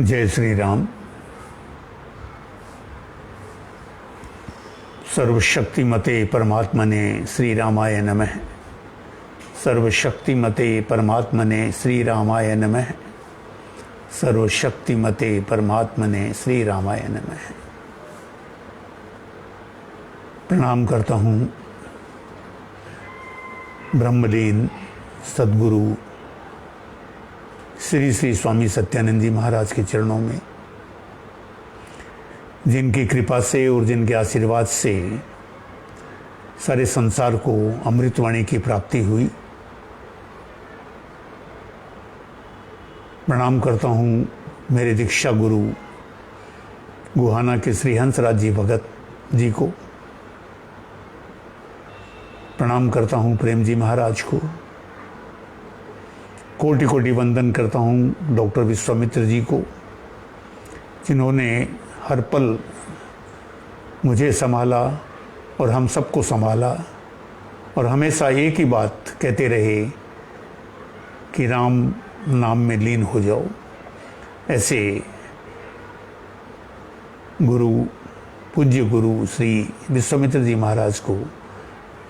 जय श्री राम। सर्वशक्तिमते परमात्मने श्री रामाय नमः। सर्वशक्तिमते परमात्मने श्री रामाय नमः। सर्वशक्तिमते परमात्मने श्री रामाय नमः। प्रणाम करता हूँ ब्रह्मलीन सद्गुरु श्री श्री स्वामी सत्यानंद जी महाराज के चरणों में, जिनकी कृपा से और जिनके आशीर्वाद से सारे संसार को अमृतवाणी की प्राप्ति हुई। प्रणाम करता हूँ मेरे दीक्षा गुरु गुहाना के श्री हंसराज जी भगत जी को। प्रणाम करता हूँ प्रेम जी महाराज को। कोटि कोटि वंदन करता हूँ डॉक्टर विश्वामित्र जी को, जिन्होंने हर पल मुझे संभाला और हम सबको संभाला और हमेशा एक ही बात कहते रहे कि राम नाम में लीन हो जाओ। ऐसे गुरु, पूज्य गुरु श्री विश्वामित्र जी महाराज को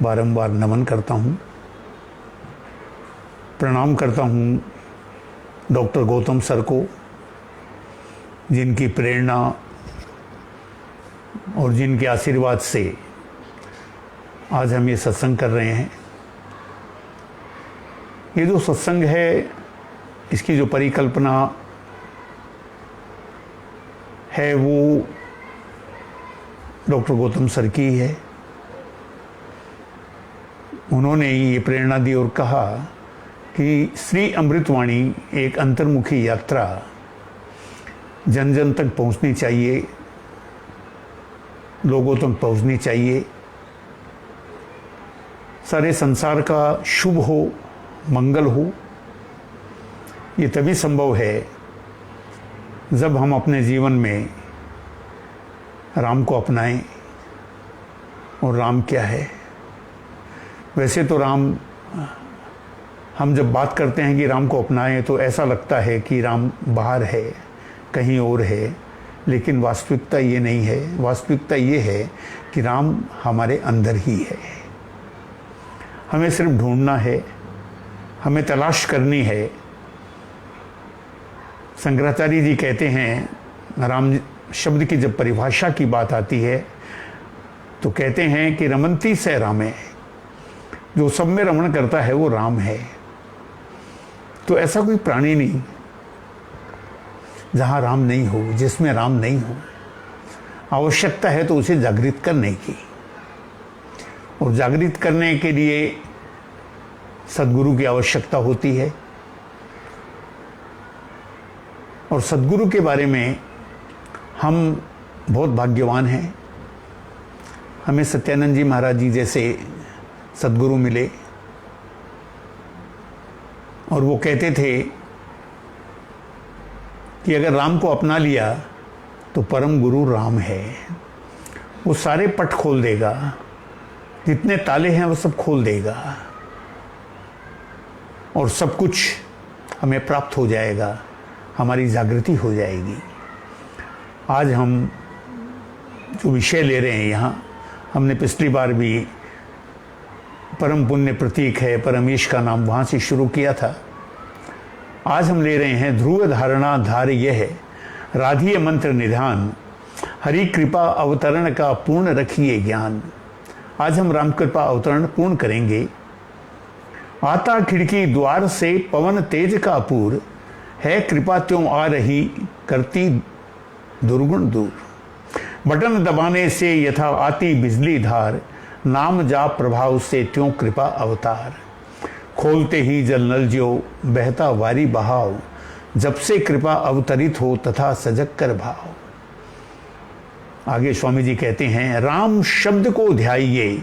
बारंबार नमन करता हूँ। प्रणाम करता हूँ डॉक्टर गौतम सर को, जिनकी प्रेरणा और जिनके आशीर्वाद से आज हम ये सत्संग कर रहे हैं। ये जो सत्संग है, इसकी जो परिकल्पना है वो डॉक्टर गौतम सर की है। उन्होंने ये प्रेरणा दी और कहा कि श्री अमृतवाणी एक अंतर्मुखी यात्रा जन जन तक पहुंचनी चाहिए, लोगों तक पहुंचनी चाहिए। सारे संसार का शुभ हो, मंगल हो। ये तभी संभव है जब हम अपने जीवन में राम को अपनाएं। और राम क्या है? वैसे तो राम, हम जब बात करते हैं कि राम को अपनाएं तो ऐसा लगता है कि राम बाहर है, कहीं और है, लेकिन वास्तविकता ये नहीं है। वास्तविकता ये है कि राम हमारे अंदर ही है। हमें सिर्फ ढूंढना है, हमें तलाश करनी है। शंकराचार्य जी कहते हैं, राम शब्द की जब परिभाषा की बात आती है तो कहते हैं कि रमंती से रामे, जो सब में रमण करता है वो राम है। तो ऐसा कोई प्राणी नहीं जहां राम नहीं हो, जिसमें राम नहीं हो। आवश्यकता है तो उसे जागृत करने की, और जागृत करने के लिए सद्गुरु की आवश्यकता होती है। और सद्गुरु के बारे में हम बहुत भाग्यवान हैं। हमें सत्यानंद जी महाराज जी जैसे सद्गुरु मिले, और वो कहते थे कि अगर राम को अपना लिया तो परम गुरु राम है। वो सारे पट खोल देगा, जितने ताले हैं वो सब खोल देगा, और सब कुछ हमें प्राप्त हो जाएगा, हमारी जागृति हो जाएगी। आज हम जो विषय ले रहे हैं यहाँ, हमने पिछली बार भी परम पुण्य प्रतीक है परमेश का नाम, वहाँ से शुरू किया था। आज हम ले रहे हैं ध्रुव धारणा धार यह है, राधीय मंत्र निधान, हरि कृपा अवतरण का पूर्ण रखिए ज्ञान। आज हम राम कृपा अवतरण पूर्ण करेंगे। आता खिड़की द्वार से पवन तेज का पूर, है कृपा त्यों आ रही करती दुर्गुण दूर। बटन दबाने से यथा आती बिजली धार, नाम जाप प्रभाव से त्यों कृपा अवतार। खोलते ही जल नल ज्यो बहता वारी बहाव, जब से कृपा अवतरित हो तथा सजग कर भाव। आगे स्वामी जी कहते हैं, राम शब्द को ध्याइए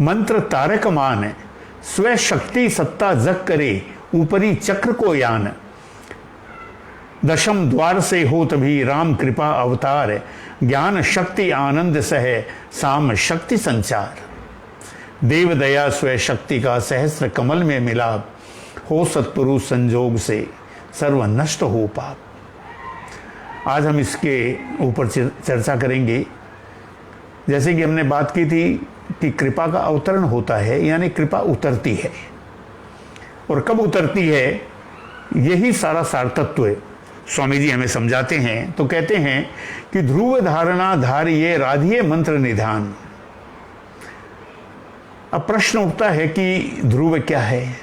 मंत्र तारक मान, स्व शक्ति सत्ता जग करे ऊपरी चक्र को यान। दशम द्वार से हो तभी राम कृपा अवतार, ज्ञान शक्ति आनंद सह साम शक्ति संचार। देव दया स्व शक्ति का सहस्त्र कमल में मिलाप, हो सत्पुरुष संजोग से सर्व नष्ट हो पाप। आज हम इसके ऊपर चर्चा करेंगे। जैसे कि हमने बात की थी कि कृपा का अवतरण होता है, यानी कृपा उतरती है। और कब उतरती है, यही सारा सारतत्व है। स्वामी जी हमें समझाते हैं तो कहते हैं कि ध्रुव धारणा धारिये राधिये मंत्र निधान। अब प्रश्न उठता है कि ध्रुव क्या है।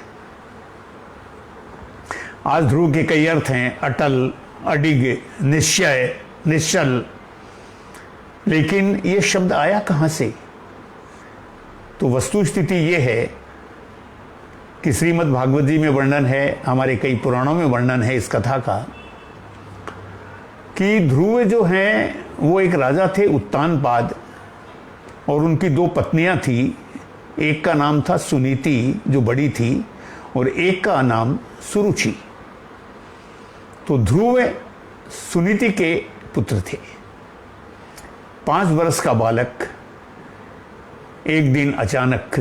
आज ध्रुव के कई अर्थ हैं, अटल, अडिग, निश्चय, निश्चल। लेकिन ये शब्द आया कहां से? तो वस्तु स्थिति ये है कि श्रीमद् भागवत जी में वर्णन है, हमारे कई पुराणों में वर्णन है इस कथा का, कि ध्रुव जो हैं वो एक राजा थे उत्तानपाद, और उनकी 2 पत्नियां थी। एक का नाम था सुनीति जो बड़ी थी, और एक का नाम सुरुचि। तो ध्रुव सुनीति के पुत्र थे। 5 वर्ष का बालक एक दिन अचानक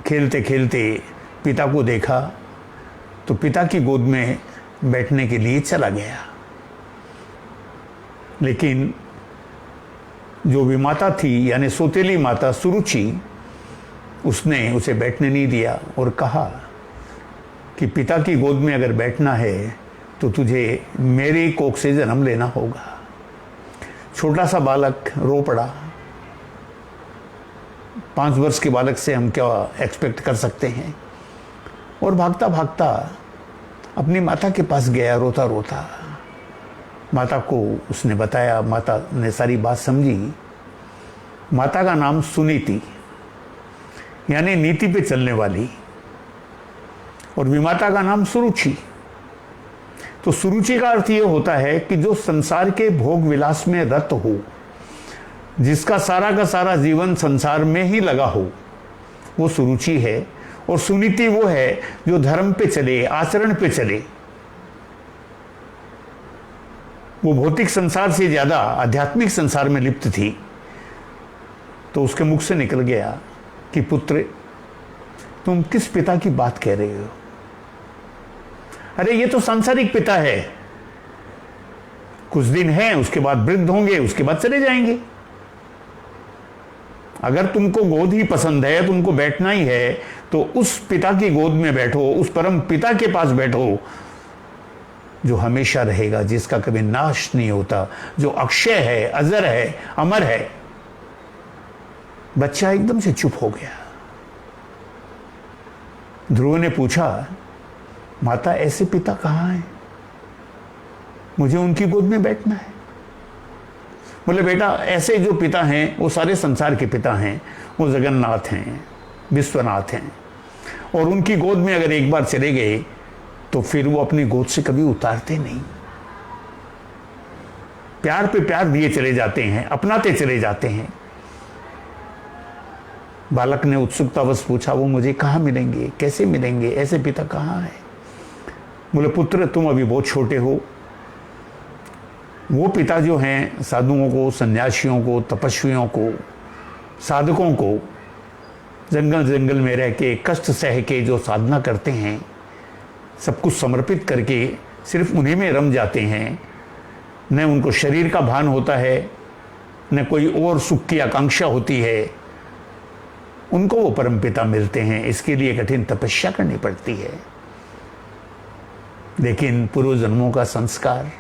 खेलते खेलते पिता को देखा तो पिता की गोद में बैठने के लिए चला गया। लेकिन जो विमाता थी, यानी सौतेली माता सुरुचि, उसने उसे बैठने नहीं दिया और कहा कि पिता की गोद में अगर बैठना है तो तुझे मेरी कोख से जन्म लेना होगा। छोटा सा बालक रो पड़ा। 5 वर्ष के बालक से हम क्या एक्सपेक्ट कर सकते हैं। और भागता भागता अपनी माता के पास गया, रोता रोता। माता को उसने बताया, माता ने सारी बात समझी। माता का नाम सुनीति, यानी नीति पे चलने वाली, और विमाता का नाम सुरुचि। तो सुरुचि का अर्थ यह होता है कि जो संसार के भोग विलास में रत हो, जिसका सारा का सारा जीवन संसार में ही लगा हो, वो सुरुचि है। और सुनीति वो है जो धर्म पे चले, आचरण पे चले। वो भौतिक संसार से ज्यादा आध्यात्मिक संसार में लिप्त थी। तो उसके मुख से निकल गया कि पुत्र, तुम किस पिता की बात कह रहे हो? अरे ये तो सांसारिक पिता है, कुछ दिन है, उसके बाद वृद्ध होंगे, उसके बाद चले जाएंगे। अगर तुमको गोद ही पसंद है, तुमको बैठना ही है, तो उस पिता की गोद में बैठो, उस परम पिता के पास बैठो जो हमेशा रहेगा, जिसका कभी नाश नहीं होता, जो अक्षय है, अजर है, अमर है। बच्चा एकदम से चुप हो गया। ध्रुव ने पूछा, माता ऐसे पिता कहां हैं? मुझे उनकी गोद में बैठना है। बोले, बेटा ऐसे जो पिता हैं वो सारे संसार के पिता हैं। वो जगन्नाथ हैं, विश्वनाथ हैं, और उनकी गोद में अगर एक बार चले गए तो फिर वो अपनी गोद से कभी उतारते नहीं। प्यार पे प्यार दिए चले जाते हैं, अपनाते चले जाते हैं। बालक ने उत्सुकतावश पूछा, वो मुझे कहाँ मिलेंगे, कैसे मिलेंगे, ऐसे पिता कहाँ हैं? बोले, पुत्र तुम अभी बहुत छोटे हो। वो पिता जो हैं साधुओं को, सन्यासियों को, तपस्वियों को, साधकों को जंगल जंगल में रह के कष्ट सह के जो साधना करते हैं, सब कुछ समर्पित करके सिर्फ उन्हीं में रम जाते हैं। न उनको शरीर का भान होता है, न कोई और सुख की आकांक्षा होती है। उनको वो परम पिता मिलते हैं। इसके लिए कठिन तपस्या करनी पड़ती है। लेकिन पूर्व जन्मों का संस्कार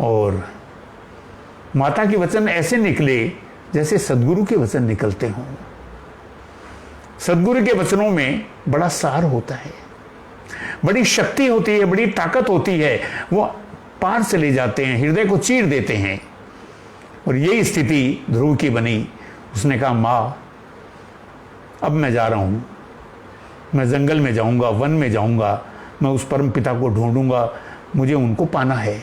और माता के वचन ऐसे निकले जैसे सदगुरु के वचन निकलते हों। सदगुरु के वचनों में बड़ा सार होता है, बड़ी शक्ति होती है, बड़ी ताकत होती है। वो पार से ले जाते हैं, हृदय को चीर देते हैं। और यही स्थिति ध्रुव की बनी। उसने कहा, माँ अब मैं जा रहा हूं, मैं जंगल में जाऊंगा, वन में जाऊंगा, मैं उस परम पिता को ढूंढूंगा, मुझे उनको पाना है।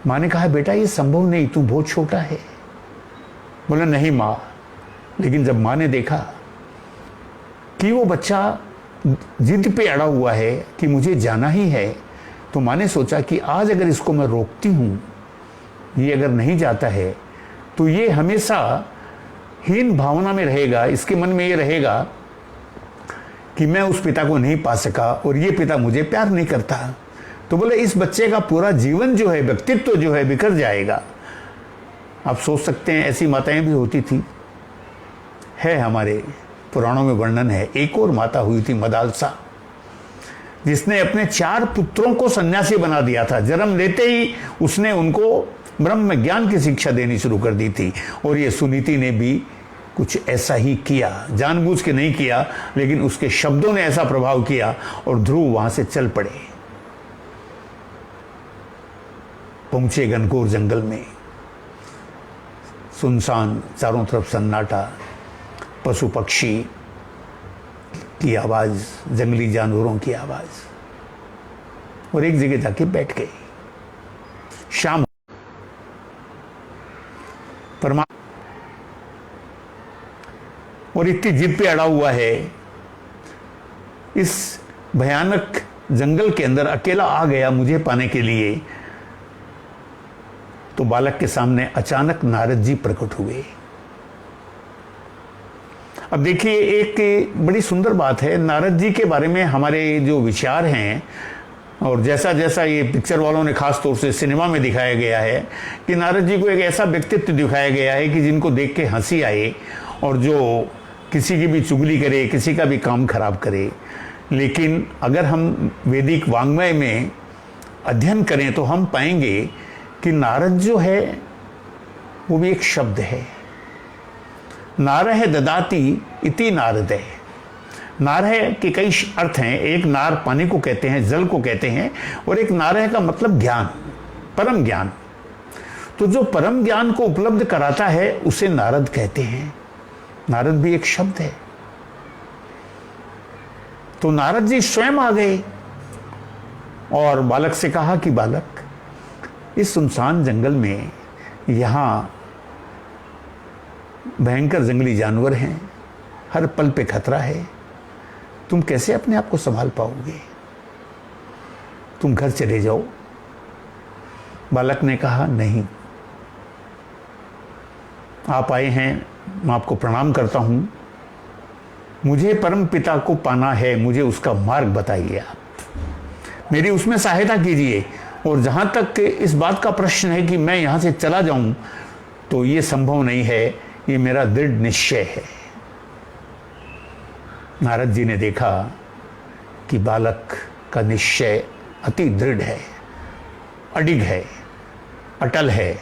माँ ने कहा, बेटा ये संभव नहीं, तू बहुत छोटा है। बोला, नहीं माँ। लेकिन जब माँ ने देखा कि वो बच्चा जिद पे अड़ा हुआ है कि मुझे जाना ही है, तो माँ ने सोचा कि आज अगर इसको मैं रोकती हूं, ये अगर नहीं जाता है तो ये हमेशा हीन भावना में रहेगा। इसके मन में ये रहेगा कि मैं उस पिता को नहीं पा सका और ये पिता मुझे प्यार नहीं करता। तो बोले इस बच्चे का पूरा जीवन जो है, व्यक्तित्व जो है, बिखर जाएगा। आप सोच सकते हैं ऐसी माताएं भी होती थी, है हमारे पुराणों में वर्णन है। एक और माता हुई थी मदालसा, जिसने अपने 4 पुत्रों को सन्यासी बना दिया था। जन्म लेते ही उसने उनको ब्रह्म ज्ञान की शिक्षा देनी शुरू कर दी थी। और ये सुनीति ने भी कुछ ऐसा ही किया, जानबूझ के नहीं किया, लेकिन उसके शब्दों ने ऐसा प्रभाव किया और ध्रुव वहां से चल पड़े। पहुंचे घनघोर जंगल में, सुनसान, चारों तरफ सन्नाटा, पशु पक्षी की आवाज, जंगली जानवरों की आवाज, और एक जगह जाके बैठ गए। शाम, परमात्मा और इतनी जिद पे अड़ा हुआ है, इस भयानक जंगल के अंदर अकेला आ गया मुझे पाने के लिए। तो बालक के सामने अचानक नारद जी प्रकट हुए। अब देखिए, एक बड़ी सुंदर बात है नारद जी के बारे में हमारे जो विचार हैं, और जैसा जैसा ये पिक्चर वालों ने खास तौर से सिनेमा में दिखाया गया है कि नारद जी को एक ऐसा व्यक्तित्व दिखाया गया है कि जिनको देख के हंसी आए, और जो किसी की भी चुगली करे, किसी का भी काम खराब करे। लेकिन अगर हम वैदिक वाङ्मय में अध्ययन करें तो हम पाएंगे कि नारद जो है वो भी एक शब्द है। नारह ददाति इति नारद है। नारह के कई अर्थ हैं। एक नार पानी को कहते हैं, जल को कहते हैं, और एक नारह का मतलब ज्ञान, परम ज्ञान। तो जो परम ज्ञान को उपलब्ध कराता है उसे नारद कहते हैं। नारद भी एक शब्द है। तो नारद जी स्वयं आ गए और बालक से कहा कि बालक, इस सुनसान जंगल में यहां भयंकर जंगली जानवर हैं, हर पल पे खतरा है, तुम कैसे अपने आप को संभाल पाओगे? तुम घर चले जाओ। बालक ने कहा, नहीं, आप आए हैं, मैं आपको प्रणाम करता हूं, मुझे परम पिता को पाना है, मुझे उसका मार्ग बताइए, आप मेरी उसमें सहायता कीजिए। और जहां तक इस बात का प्रश्न है कि मैं यहां से चला जाऊं, तो ये संभव नहीं है, ये मेरा दृढ़ निश्चय है। नारद जी ने देखा कि बालक का निश्चय अति दृढ़ है, अडिग है, अटल है।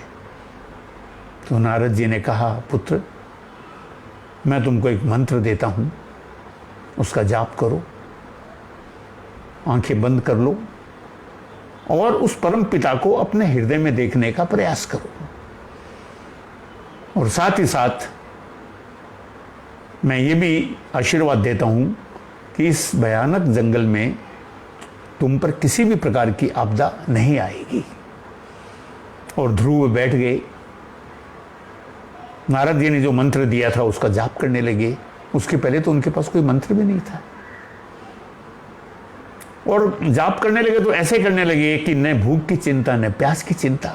तो नारद जी ने कहा, पुत्र, मैं तुमको एक मंत्र देता हूं, उसका जाप करो, आंखें बंद कर लो और उस परम पिता को अपने हृदय में देखने का प्रयास करो। और साथ ही साथ मैं ये भी आशीर्वाद देता हूं कि इस भयानक जंगल में तुम पर किसी भी प्रकार की आपदा नहीं आएगी। और ध्रुव बैठ गए। नारद जी ने जो मंत्र दिया था उसका जाप करने लगे। उसके पहले तो उनके पास कोई मंत्र भी नहीं था, और जाप करने लगे तो ऐसे करने लगे कि न भूख की चिंता, न प्यास की चिंता।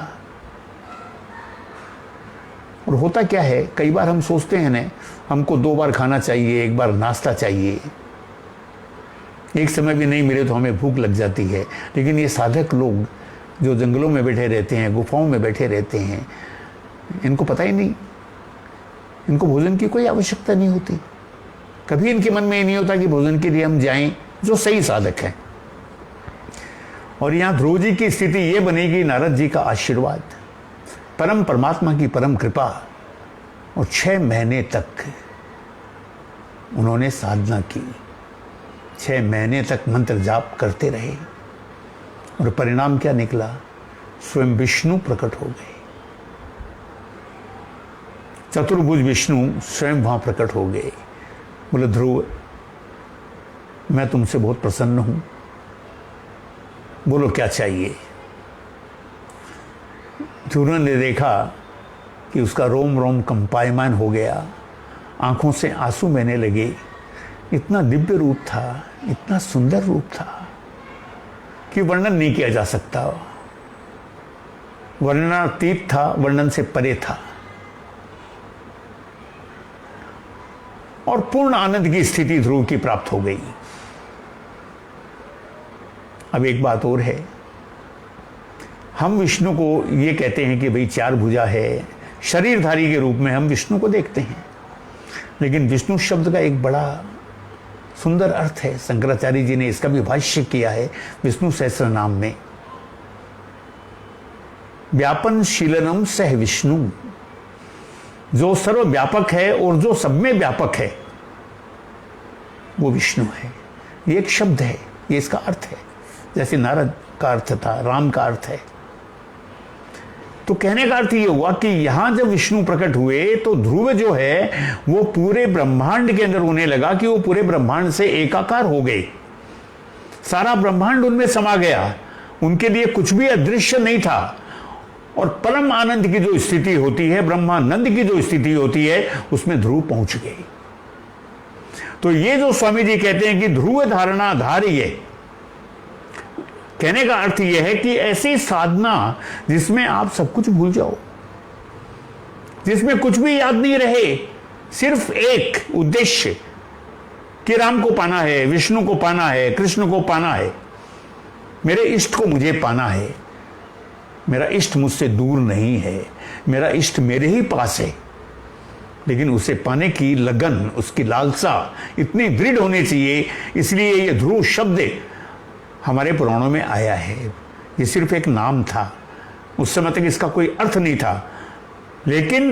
और होता क्या है, कई बार हम सोचते हैं ना, हमको 2 बार खाना चाहिए, 1 बार नाश्ता चाहिए, एक समय भी नहीं मिले तो हमें भूख लग जाती है। लेकिन ये साधक लोग जो जंगलों में बैठे रहते हैं, गुफाओं में बैठे रहते हैं, इनको पता ही नहीं, इनको भोजन की कोई आवश्यकता नहीं होती। कभी इनके मन में ये नहीं होता कि भोजन के लिए हम जाएं, जो सही साधक है। और यहां ध्रुव जी की स्थिति ये बनेगी, नारद जी का आशीर्वाद, परम परमात्मा की परम कृपा। और 6 महीने तक उन्होंने साधना की, 6 महीने तक मंत्र जाप करते रहे। और परिणाम क्या निकला? स्वयं विष्णु प्रकट हो गए। चतुर्भुज विष्णु स्वयं वहां प्रकट हो गए। बोले, ध्रुव, मैं तुमसे बहुत प्रसन्न हूं, बोलो क्या चाहिए? ध्रुव ने देखा कि उसका रोम रोम कंपायमान हो गया, आंखों से आंसू बहने लगे। इतना दिव्य रूप था, इतना सुंदर रूप था कि वर्णन नहीं किया जा सकता। वर्णनातीत था, वर्णन से परे था। और पूर्ण आनंद की स्थिति ध्रुव की प्राप्त हो गई। अब एक बात और है, हम विष्णु को ये कहते हैं कि भाई चार भुजा है, शरीरधारी के रूप में हम विष्णु को देखते हैं, लेकिन विष्णु शब्द का एक बड़ा सुंदर अर्थ है। शंकराचार्य जी ने इसका भी भाष्य किया है विष्णु सहस्त्र नाम में। व्यापन शीलनम सह विष्णु, जो सर्वव्यापक है और जो सब में व्यापक है वो विष्णु है। ये एक शब्द है, ये इसका अर्थ है। जैसे नारद का अर्थ था, राम का अर्थ है। तो कहने का अर्थ ये हुआ कि यहां जब विष्णु प्रकट हुए तो ध्रुव जो है वो पूरे ब्रह्मांड के अंदर उन्हें लगा कि वो पूरे ब्रह्मांड से एकाकार हो गए, सारा ब्रह्मांड उनमें समा गया, उनके लिए कुछ भी अदृश्य नहीं था। और परम आनंद की जो स्थिति होती है, ब्रह्मानंद की जो स्थिति होती है, उसमें ध्रुव पहुंच गए। तो ये जो स्वामी जी कहते हैं कि ध्रुव धारणा धारिये, कहने का अर्थ यह है कि ऐसी साधना जिसमें आप सब कुछ भूल जाओ, जिसमें कुछ भी याद नहीं रहे, सिर्फ एक उद्देश्य कि राम को पाना है, विष्णु को पाना है, कृष्ण को पाना है, मेरे इष्ट को मुझे पाना है, मेरा इष्ट मुझसे दूर नहीं है, मेरा इष्ट मेरे ही पास है, लेकिन उसे पाने की लगन, उसकी लालसा इतनी दृढ़ होनी चाहिए। इसलिए ये ध्रुव शब्द हमारे पुराणों में आया है। ये सिर्फ एक नाम था, उस समय तक इसका कोई अर्थ नहीं था, लेकिन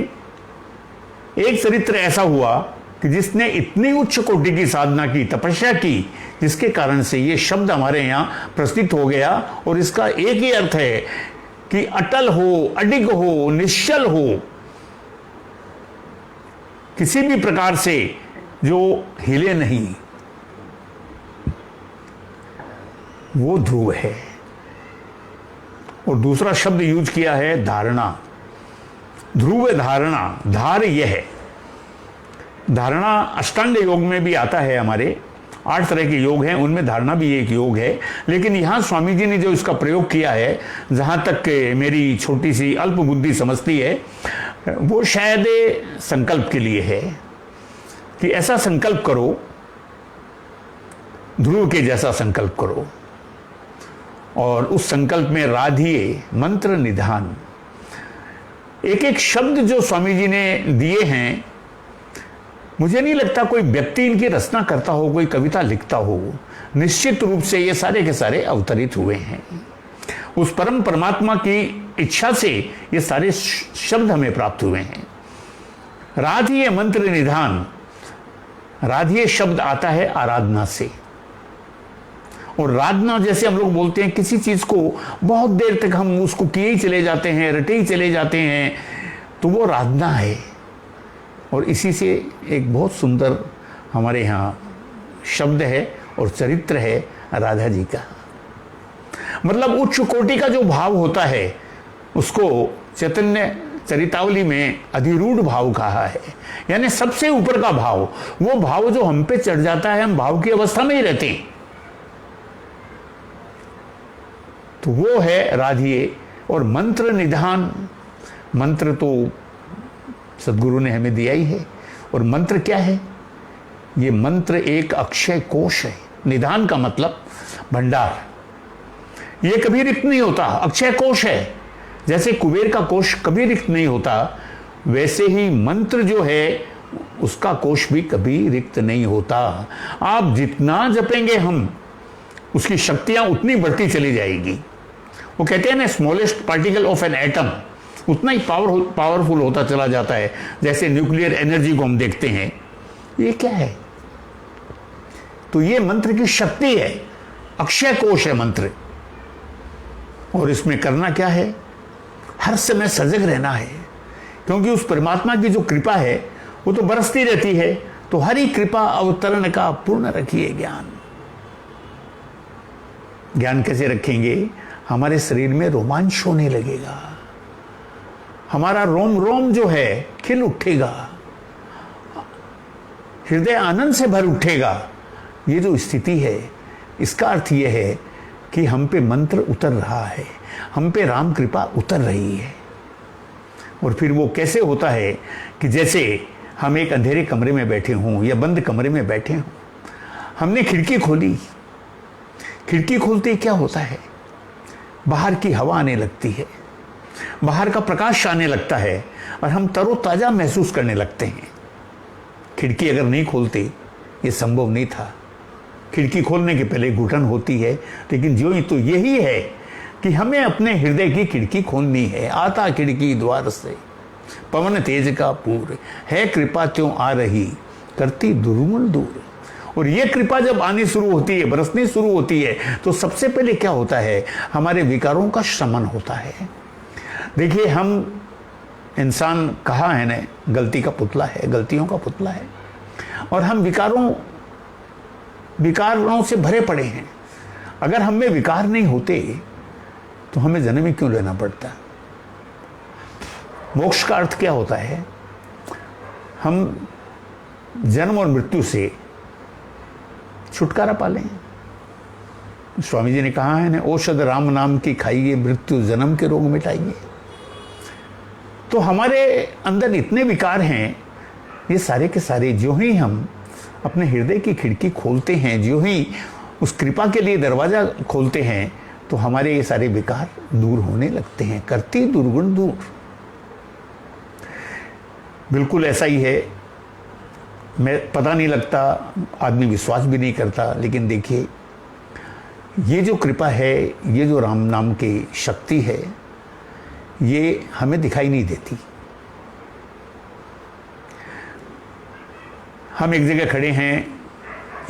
एक चरित्र ऐसा हुआ कि जिसने इतनी उच्च कोटि की साधना की, तपस्या की, जिसके कारण से ये शब्द हमारे यहाँ प्रस्तुत हो गया। और इसका एक ही अर्थ है कि अटल हो, अडिग हो, निश्चल हो, किसी भी प्रकार से जो हिले नहीं, वो ध्रुव है। और दूसरा शब्द यूज किया है धारणा, ध्रुव धारणा। धार यह है, धारणा अष्टांग योग में भी आता है। हमारे 8 तरह के योग हैं, उनमें धारणा भी एक योग है। लेकिन यहां स्वामी जी ने जो इसका प्रयोग किया है, जहां तक मेरी छोटी सी अल्प बुद्धि समझती है, वो शायद संकल्प के लिए है कि ऐसा संकल्प करो, ध्रुव के जैसा संकल्प करो। और उस संकल्प में राधिये मंत्र निधान, एक एक शब्द जो स्वामी जी ने दिए हैं, मुझे नहीं लगता कोई व्यक्ति इनकी रचना करता हो, कोई कविता लिखता हो। निश्चित रूप से ये सारे के सारे अवतरित हुए हैं। उस परम परमात्मा की इच्छा से ये सारे शब्द हमें प्राप्त हुए हैं। राधिये मंत्र निधान, राधिये शब्द आता है आराधना से। और राधना जैसे हम लोग बोलते हैं, किसी चीज को बहुत देर तक हम उसको किए ही चले जाते हैं, रटे ही चले जाते हैं, तो वो राधना है। और इसी से एक बहुत सुंदर हमारे यहाँ शब्द है और चरित्र है राधा जी का। मतलब उच्च कोटि का जो भाव होता है, उसको चैतन्य चरितावली में अधिरूढ़ भाव कहा है। यानी सबसे ऊपर का भाव, वो भाव जो हम पे चढ़ जाता है, हम भाव की अवस्था में ही रहते हैं, तो वो है राधिये। और मंत्र निधान, मंत्र तो सदगुरु ने हमें दिया ही है। और मंत्र क्या है? ये मंत्र एक अक्षय कोश है। निधान का मतलब भंडार, ये कभी रिक्त नहीं होता, अक्षय कोश है। जैसे कुबेर का कोश कभी रिक्त नहीं होता, वैसे ही मंत्र जो है उसका कोश भी कभी रिक्त नहीं होता। आप जितना जपेंगे हम, उसकी शक्तियां उतनी बढ़ती चली जाएगी। वो कहते हैं ना, smallest particle of an atom उतना ही पावरफुल होता चला जाता है। जैसे न्यूक्लियर एनर्जी को हम देखते हैं, ये क्या है? तो ये मंत्र की शक्ति है, अक्षय कोश है मंत्र। और इसमें करना क्या है? हर समय सजग रहना है, क्योंकि उस परमात्मा की जो कृपा है वो तो बरसती रहती है। तो हरि कृपा अवतरण का पूर्ण रखिए ज्ञान। ज्ञान कैसे रखेंगे? हमारे शरीर में रोमांच होने लगेगा, हमारा रोम रोम जो है खिल उठेगा, हृदय आनंद से भर उठेगा। ये जो स्थिति है, इसका अर्थ यह है कि हम पे मंत्र उतर रहा है, हम पे राम कृपा उतर रही है। और फिर वो कैसे होता है कि जैसे हम एक अंधेरे कमरे में बैठे हों या बंद कमरे में बैठे हों, हमने खिड़की खोली, खिड़की खोलते ही क्या होता है? बाहर की हवा आने लगती है, बाहर का प्रकाश आने लगता है और हम तरोताजा महसूस करने लगते हैं। खिड़की अगर नहीं खोलते ये संभव नहीं था। खिड़की खोलने के पहले घुटन होती है, लेकिन जो ही तो यही है कि हमें अपने हृदय की खिड़की खोलनी है। आता खिड़की द्वार से पवन तेज का पूर, है कृपा त्यों आ रही करती दुर्गुण दूर। और ये कृपा जब आनी शुरू होती है, बरसनी शुरू होती है, तो सबसे पहले क्या होता है, हमारे विकारों का शमन होता है। देखिए, हम इंसान कहा है ना, गलती का पुतला है, गलतियों का पुतला है, और हम विकारों से भरे पड़े हैं। अगर हम में विकार नहीं होते तो हमें जन्म ही क्यों लेना पड़ता। मोक्ष का अर्थ क्या होता है, हम जन्म और मृत्यु से छुटकारा पालें। स्वामी जी ने कहा है ना, औषध राम नाम की खाइए, मृत्यु जन्म के रोग मिटाइए। तो हमारे अंदर इतने विकार हैं, ये सारे के सारे जो ही हम अपने हृदय की खिड़की खोलते हैं, जो ही उस कृपा के लिए दरवाजा खोलते हैं, तो हमारे ये सारे विकार दूर होने लगते हैं। करती दुर्गुण दूर। बिल्कुल ऐसा ही है। मैं पता नहीं लगता, आदमी विश्वास भी नहीं करता, लेकिन देखिए, ये जो कृपा है, ये जो राम नाम की शक्ति है, ये हमें दिखाई नहीं देती। हम एक जगह खड़े हैं,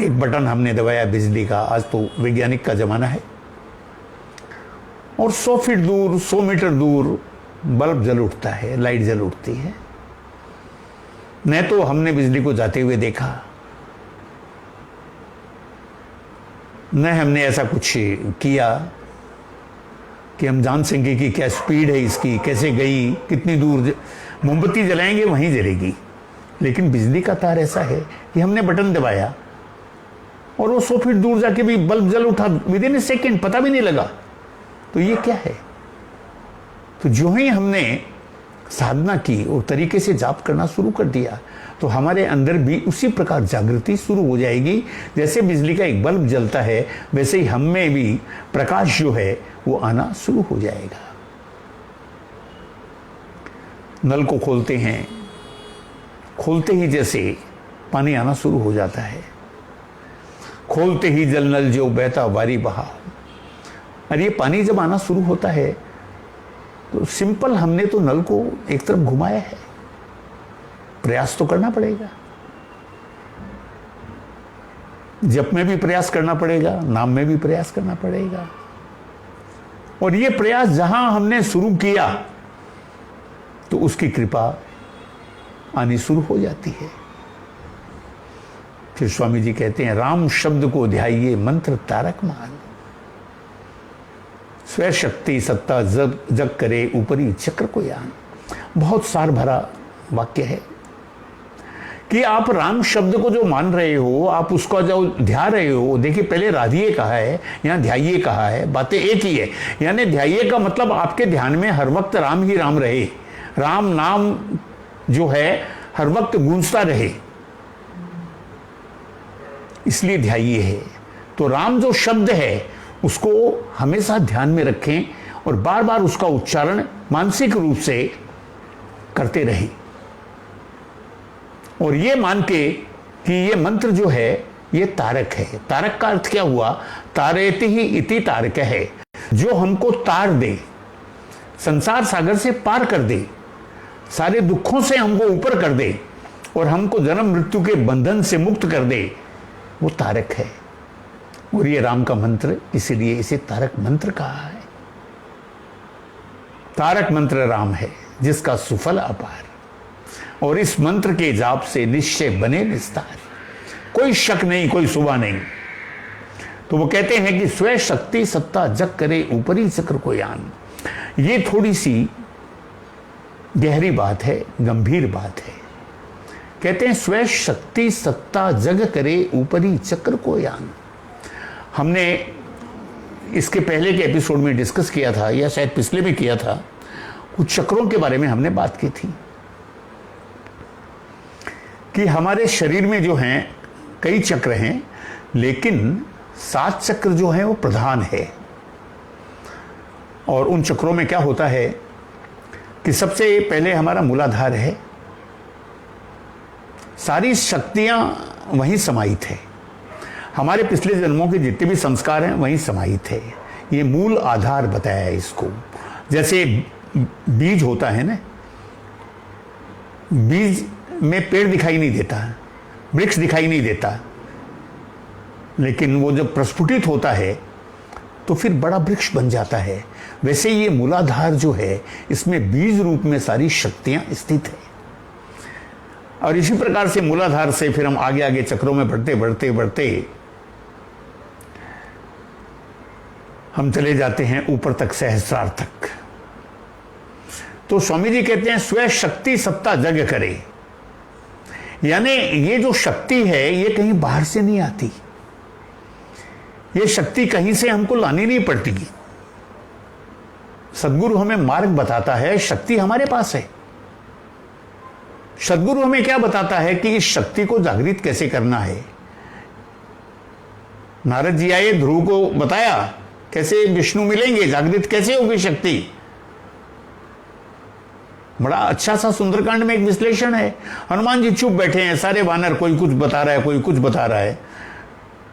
एक बटन हमने दबाया बिजली का, आज तो वैज्ञानिक का ज़माना है, और 100 फीट दूर, 100 मीटर दूर बल्ब जल उठता है, लाइट जल उठती है। न तो हमने बिजली को जाते हुए देखा, न हमने ऐसा कुछ किया कि हम जान सकें कि क्या स्पीड है इसकी, कैसे गई, कितनी दूर। मोमबत्ती जलाएंगे वहीं जलेगी, लेकिन बिजली का तार ऐसा है कि हमने बटन दबाया और वो 100 फीट दूर जाके भी बल्ब जल उठा, विद इन ए सेकेंड, पता भी नहीं लगा। तो ये क्या है। तो जो ही हमने साधना की और तरीके से जाप करना शुरू कर दिया, तो हमारे अंदर भी उसी प्रकार जागृति शुरू हो जाएगी। जैसे बिजली का एक बल्ब जलता है, वैसे ही हम में भी प्रकाश जो है वो आना शुरू हो जाएगा। नल को खोलते हैं, खोलते ही जैसे पानी आना शुरू हो जाता है। खोलते ही जल नल जो बहता वारी बहा। और ये पानी जब आना शुरू होता है, तो सिंपल हमने तो नल को एक तरफ घुमाया है, प्रयास तो करना पड़ेगा। जप में भी प्रयास करना पड़ेगा, नाम में भी प्रयास करना पड़ेगा। और ये प्रयास जहां हमने शुरू किया, तो उसकी कृपा आनी शुरू हो जाती है। फिर स्वामी जी कहते हैं, राम शब्द को ध्याइए मंत्र तारक मान, स्व शक्ति सत्ता जग करे ऊपरी चक्र को यान। बहुत सार भरा वाक्य है कि आप राम शब्द को जो मान रहे हो, आप उसका जो ध्या रहे हो। देखिए, पहले राधिए कहा है, यहाँ ध्याइए कहा है, बातें एक ही है। यानी ध्याइए का मतलब आपके ध्यान में हर वक्त राम ही राम रहे, राम नाम जो है हर वक्त गूंजता रहे, इसलिए ध्याइए है। तो राम जो शब्द है उसको हमेशा ध्यान में रखें और बार बार उसका उच्चारण मानसिक रूप से करते रहें। और ये मान के कि ये मंत्र जो है ये तारक है। तारक का अर्थ क्या हुआ, तारेति ही इति तारक है, जो हमको तार दे, संसार सागर से पार कर दे, सारे दुखों से हमको ऊपर कर दे और हमको जन्म मृत्यु के बंधन से मुक्त कर दे, वो तारक है। और ये राम का मंत्र, इसीलिए इसे तारक मंत्र कहा है। तारक मंत्र राम है जिसका सुफल अपार, और इस मंत्र के जाप से निश्चय बने निस्तार, कोई शक नहीं, कोई सुबह नहीं। तो वो कहते हैं कि स्व शक्ति सत्ता जग करे ऊपरी चक्र को यान। ये थोड़ी सी गहरी बात है, गंभीर बात है। कहते हैं स्व शक्ति सत्ता जग करे ऊपरी चक्र को यान। हमने इसके पहले के एपिसोड में डिस्कस किया था, या शायद पिछले में किया था, कुछ चक्रों के बारे में हमने बात की थी कि हमारे शरीर में जो हैं कई चक्र हैं, लेकिन 7 चक्र जो हैं वो प्रधान है। और उन चक्रों में क्या होता है कि सबसे पहले हमारा मूलाधार है, सारी शक्तियां वहीं समाहित है, हमारे पिछले जन्मों के जितने भी संस्कार हैं वहीं समाहित है। ये मूल आधार बताया है इसको। जैसे बीज होता है ना, बीज में पेड़ दिखाई नहीं देता, वृक्ष दिखाई नहीं देता, लेकिन वो जब प्रस्फुटित होता है तो फिर बड़ा वृक्ष बन जाता है। वैसे ये मूलाधार जो है, इसमें बीज रूप में सारी शक्तियां स्थित है। और इसी प्रकार से मूलाधार से फिर हम आगे आगे चक्रों में बढ़ते बढ़ते बढ़ते हम चले जाते हैं ऊपर तक, सहस्रार तक। तो स्वामी जी कहते हैं स्व शक्ति सत्ता जग करे, यानी ये जो शक्ति है ये कहीं बाहर से नहीं आती, ये शक्ति कहीं से हमको लानी नहीं पड़ती। सदगुरु हमें मार्ग बताता है, शक्ति हमारे पास है। सदगुरु हमें क्या बताता है कि इस शक्ति को जागृत कैसे करना है। नारद जी आए, ध्रुव को बताया कैसे विष्णु मिलेंगे, जागृत कैसे होगी शक्ति। बड़ा अच्छा सा सुंदरकांड में एक विश्लेषण है। हनुमान जी चुप बैठे हैं, सारे वानर, कोई कुछ बता रहा है, कोई कुछ बता रहा है।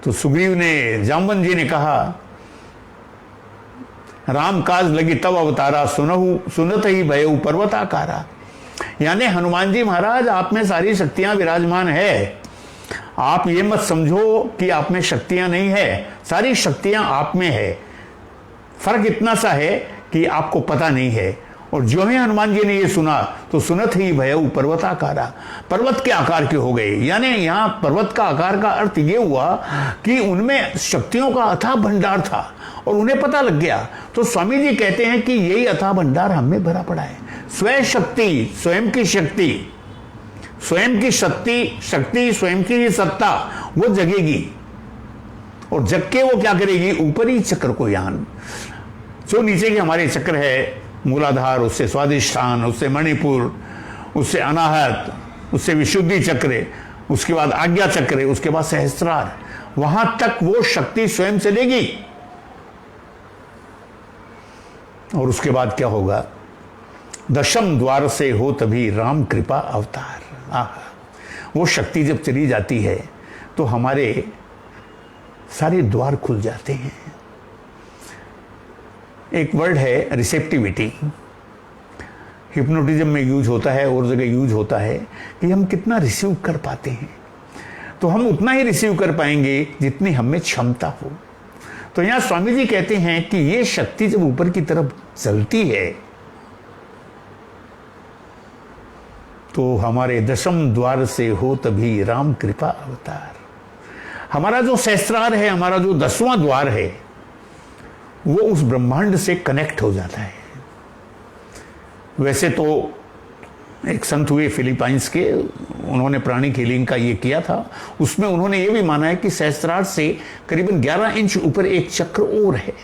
तो सुग्रीव ने, जामवंत जी ने कहा, राम काज लगी तब अवतारा, सुनत ही भयउ पर्वताकारा। यानी हनुमान जी महाराज, आप में सारी शक्तियां विराजमान है। आप ये मत समझो कि आप में शक्तियां नहीं है, सारी शक्तियां आप में है। फर्क इतना सा है कि आपको पता नहीं है। और जो ही हनुमान जी ने ये सुना तो सुनत ही भयउ पर्वताकारा, पर्वत के आकार के हो गए। यानी यहाँ पर्वत का आकार का अर्थ ये हुआ कि उनमें शक्तियों का अथाह भंडार था और उन्हें पता लग गया। तो स्वामी जी कहते हैं कि यही अथाह भंडार हम में भरा पड़ा है। स्वयं शक्ति, स्वयं की शक्ति, स्वयं की शक्ति, स्वयं की सत्ता वो जगेगी। और जग के वो क्या करेगी, ऊपरी चक्र को यान, जो नीचे के हमारे चक्र है, मूलाधार, उससे स्वादिष्ठान, उससे मणिपुर, उससे अनाहत, उससे विशुद्धि चक्र, उसके बाद आज्ञा चक्र, उसके बाद सहस्त्रार, वहां तक वो शक्ति स्वयं चलेगी। और उसके बाद क्या होगा, दशम द्वार से हो तभी राम कृपा अवतार। वो शक्ति जब चली जाती है तो हमारे सारे द्वार खुल जाते हैं। एक वर्ड है रिसेप्टिविटी, हिप्नोटिज्म में यूज होता है और जगह यूज होता है कि हम कितना रिसीव कर पाते हैं। तो हम उतना ही रिसीव कर पाएंगे जितनी हमें क्षमता हो। तो यहां स्वामी जी कहते हैं कि ये शक्ति जब ऊपर की तरफ चलती है तो हमारे दशम द्वार से हो तभी राम कृपा अवतार। हमारा जो सहस्त्रार है, हमारा जो 10वां द्वार है, वो उस ब्रह्मांड से कनेक्ट हो जाता है। वैसे तो एक संत हुए फिलीपाइंस के, उन्होंने प्राणिक हीलिंग का ये किया था। उसमें उन्होंने ये भी माना है कि सहस्त्रार से करीबन 11 इंच ऊपर एक चक्र और है,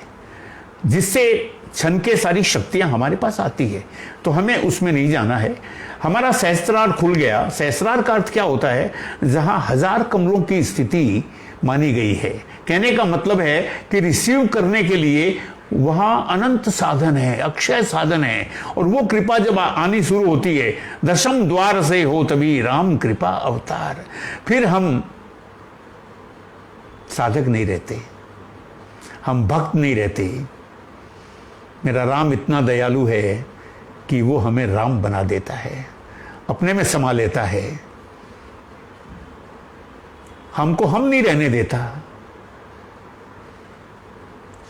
जिससे क्षण के सारी शक्तियां हमारे पास आती है। तो हमें उसमें नहीं जाना है। हमारा सहस्त्रार खुल गया। सहस्त्रार का अर्थ क्या होता है, जहां 1000 कमलों की स्थिति मानी गई है। कहने का मतलब है कि रिसीव करने के लिए वहां अनंत साधन है, अक्षय साधन है। और वो कृपा जब आनी शुरू होती है, दशम द्वार से हो तभी राम कृपा अवतार। फिर हम साधक नहीं रहते, हम भक्त नहीं रहते। मेरा राम इतना दयालु है कि वो हमें राम बना देता है, अपने में समा लेता है, हमको हम नहीं रहने देता,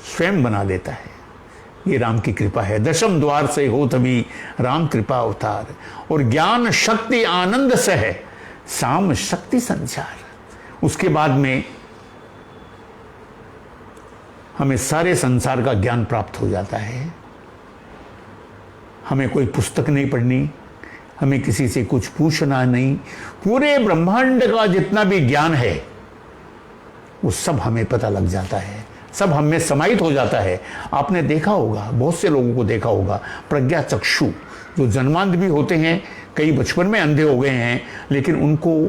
स्वयं बना देता है। ये राम की कृपा है। दशम द्वार से हो तभी राम कृपा अवतार। और ज्ञान शक्ति आनंद से है साम शक्ति संचार। उसके बाद में हमें सारे संसार का ज्ञान प्राप्त हो जाता है। हमें कोई पुस्तक नहीं पढ़नी, हमें किसी से कुछ पूछना नहीं। पूरे ब्रह्मांड का जितना भी ज्ञान है वो सब हमें पता लग जाता है, सब हम में समाहित हो जाता है। आपने देखा होगा, बहुत से लोगों को देखा होगा, प्रज्ञा चक्षु जो जन्मांध भी होते हैं, कई बचपन में अंधे हो गए हैं, लेकिन उनको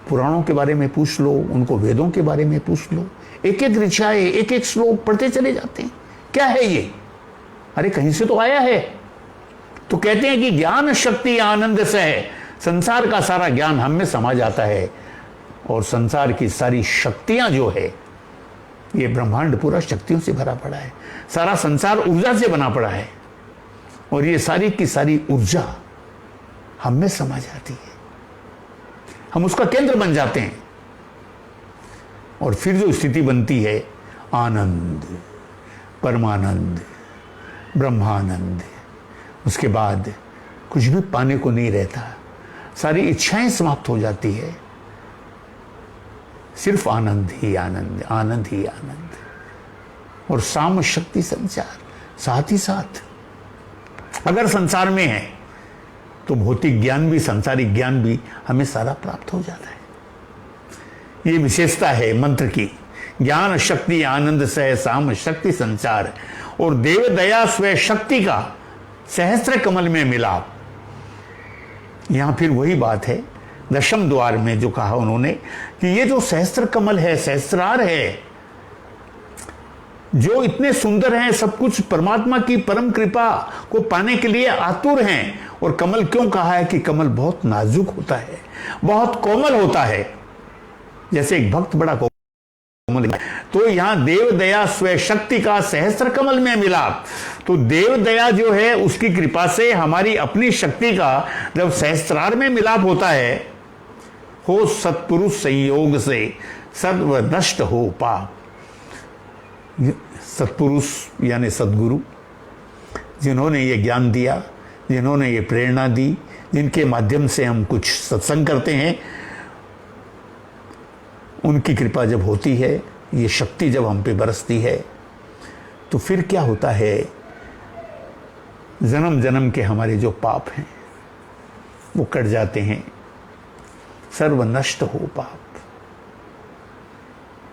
पुराणों के बारे में पूछ लो, उनको वेदों के बारे में पूछ लो, एक एक ऋचाएं, एक एक श्लोक पढ़ते चले जाते हैं। क्या है ये? अरे कहीं से तो आया है। तो कहते हैं कि ज्ञान शक्ति आनंद से है, संसार का सारा ज्ञान हम में समा जाता है और संसार की सारी शक्तियां जो है, ये ब्रह्मांड पूरा शक्तियों से भरा पड़ा है, सारा संसार ऊर्जा से बना पड़ा है और ये सारी की सारी ऊर्जा हम में समा जाती है, हम उसका केंद्र बन जाते हैं और फिर जो स्थिति बनती है आनंद, परमानंद, ब्रह्मानंद, उसके बाद कुछ भी पाने को नहीं रहता, सारी इच्छाएं समाप्त हो जाती है, सिर्फ आनंद ही आनंद, आनंद ही आनंद और साम शक्ति संचार। साथ ही साथ अगर संसार में है तो भौतिक ज्ञान भी, सांसारिक ज्ञान भी हमें सारा प्राप्त हो जाता है। ये विशेषता है मंत्र की, ज्ञान शक्ति आनंद सह साम शक्ति संचार और देव दया स्व शक्ति का सहस्त्र कमल में मिलाप। यहां फिर वही बात है दशम द्वार में जो कहा उन्होंने कि ये जो सहस्त्र कमल है, सहस्त्रार है, जो इतने सुंदर हैं, सब कुछ परमात्मा की परम कृपा को पाने के लिए आतुर हैं। और कमल क्यों कहा है कि कमल बहुत नाजुक होता है, बहुत कोमल होता है, जैसे एक भक्त बड़ा कोमल है। तो यहां देव दया स्व शक्ति का सहस्त्र कमल में मिलाप। तो देव दया जो है उसकी कृपा से हमारी अपनी शक्ति का जब सहस्त्रार में मिलाप होता है, हो सत्पुरुष संयोग से सर्व नष्ट हो पाप। सत्पुरुष यानी सद्गुरु, जिन्होंने ये ज्ञान दिया, जिन्होंने ये प्रेरणा दी, जिनके माध्यम से हम कुछ सत्संग करते हैं, उनकी कृपा जब होती है, ये शक्ति जब हम पे बरसती है, तो फिर क्या होता है, जन्म जन्म के हमारे जो पाप हैं वो कट जाते हैं, सर्वनष्ट हो पाप।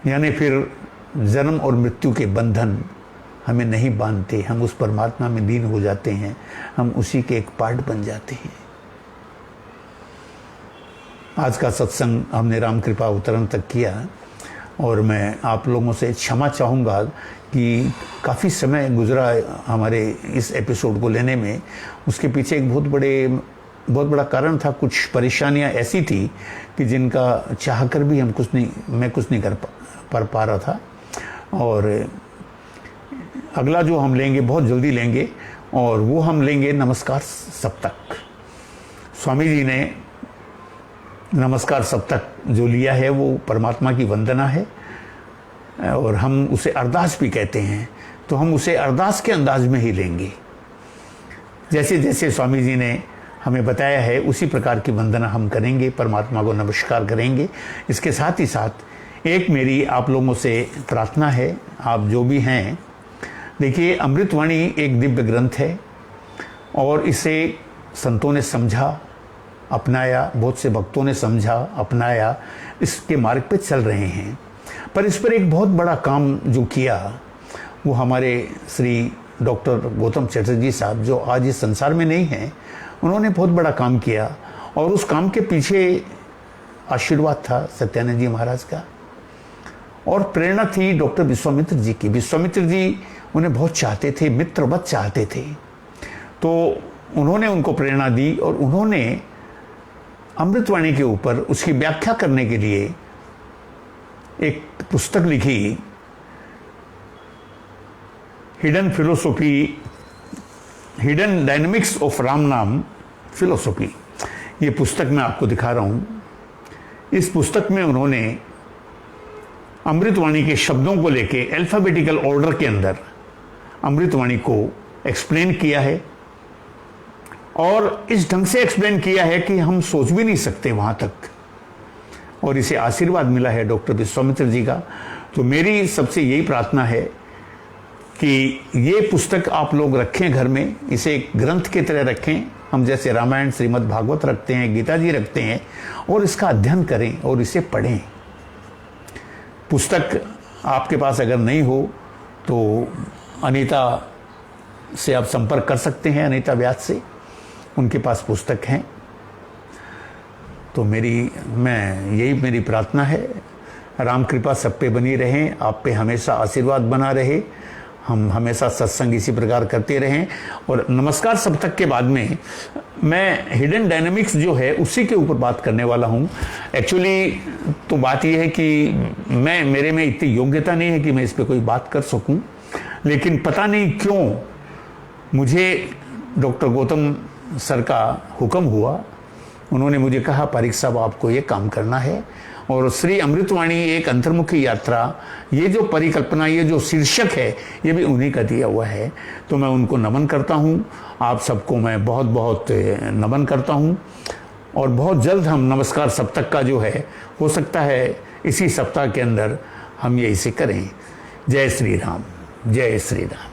यानी फिर जन्म और मृत्यु के बंधन हमें नहीं बांधते, हम उस परमात्मा में लीन हो जाते हैं, हम उसी के एक पार्ट बन जाते हैं। आज का सत्संग हमने राम कृपा अवतरण तक किया और मैं आप लोगों से क्षमा चाहूँगा कि काफ़ी समय गुजरा हमारे इस एपिसोड को लेने में। उसके पीछे एक बहुत बड़ा कारण था, कुछ परेशानियां ऐसी थी कि जिनका चाहकर भी मैं कुछ नहीं कर पा रहा था। और अगला जो हम लेंगे बहुत जल्दी लेंगे और वो हम लेंगे नमस्कार सप्तक। स्वामी जी ने नमस्कार सप्तक जो लिया है वो परमात्मा की वंदना है और हम उसे अरदास भी कहते हैं, तो हम उसे अरदास के अंदाज में ही लेंगे। जैसे जैसे स्वामी जी ने हमें बताया है उसी प्रकार की वंदना हम करेंगे, परमात्मा को नमस्कार करेंगे। इसके साथ ही साथ एक मेरी आप लोगों से प्रार्थना है, आप जो भी हैं, देखिए अमृतवाणी एक दिव्य ग्रंथ है और इसे संतों ने समझा, अपनाया, बहुत से भक्तों ने समझा, अपनाया, इसके मार्ग पे चल रहे हैं। पर इस पर एक बहुत बड़ा काम जो किया वो हमारे श्री डॉक्टर गौतम चटर्जी साहब, जो आज इस संसार में नहीं हैं, उन्होंने बहुत बड़ा काम किया और उस काम के पीछे आशीर्वाद था सत्यानंद जी महाराज का और प्रेरणा थी डॉक्टर विश्वामित्र जी की। विश्वामित्र जी उन्हें बहुत चाहते थे, मित्रवत चाहते थे, तो उन्होंने उनको प्रेरणा दी और उन्होंने अमृतवाणी के ऊपर उसकी व्याख्या करने के लिए एक पुस्तक लिखी, hidden philosophy, hidden dynamics of Ram नाम फिलोसॉफी। ये पुस्तक मैं आपको दिखा रहा हूँ। इस पुस्तक में उन्होंने अमृतवाणी के शब्दों को लेके अल्फाबेटिकल ऑर्डर के अंदर अमृतवाणी को एक्सप्लेन किया है और इस ढंग से एक्सप्लेन किया है कि हम सोच भी नहीं सकते वहाँ तक, और इसे आशीर्वाद मिला है डॉक्टर विश्वामित्र जी का। तो मेरी सबसे यही प्रार्थना है कि ये पुस्तक आप लोग रखें घर में, इसे एक ग्रंथ की तरह रखें, हम जैसे रामायण श्रीमद् भागवत रखते हैं, गीता जी रखते हैं, और इसका अध्ययन करें और इसे पढ़ें। पुस्तक आपके पास अगर नहीं हो तो अनीता से आप संपर्क कर सकते हैं, अनीता व्यास से, उनके पास पुस्तक हैं। तो मेरी प्रार्थना है, राम कृपा सब पे बनी रहे, आप पे हमेशा आशीर्वाद बना रहे, हम हमेशा सत्संग इसी प्रकार करते रहें। और नमस्कार सप्तक के बाद में मैं हिडन डायनामिक्स जो है उसी के ऊपर बात करने वाला हूँ। एक्चुअली तो बात यह है कि मेरे में इतनी योग्यता नहीं है कि मैं इस पर कोई बात कर सकूँ, लेकिन पता नहीं क्यों मुझे डॉक्टर गौतम सर का हुक्म हुआ। उन्होंने मुझे कहा, पारिक साहब आपको ये काम करना है। और श्री अमृतवाणी एक अंतर्मुखी यात्रा, ये जो परिकल्पना, ये जो शीर्षक है, ये भी उन्हीं का दिया हुआ है। तो मैं उनको नमन करता हूँ, आप सबको मैं बहुत बहुत नमन करता हूँ। और बहुत जल्द हम नमस्कार सप्ताह का जो है, हो सकता है इसी सप्ताह के अंदर हम ये इसे करें। जय श्री राम, जय श्री राम।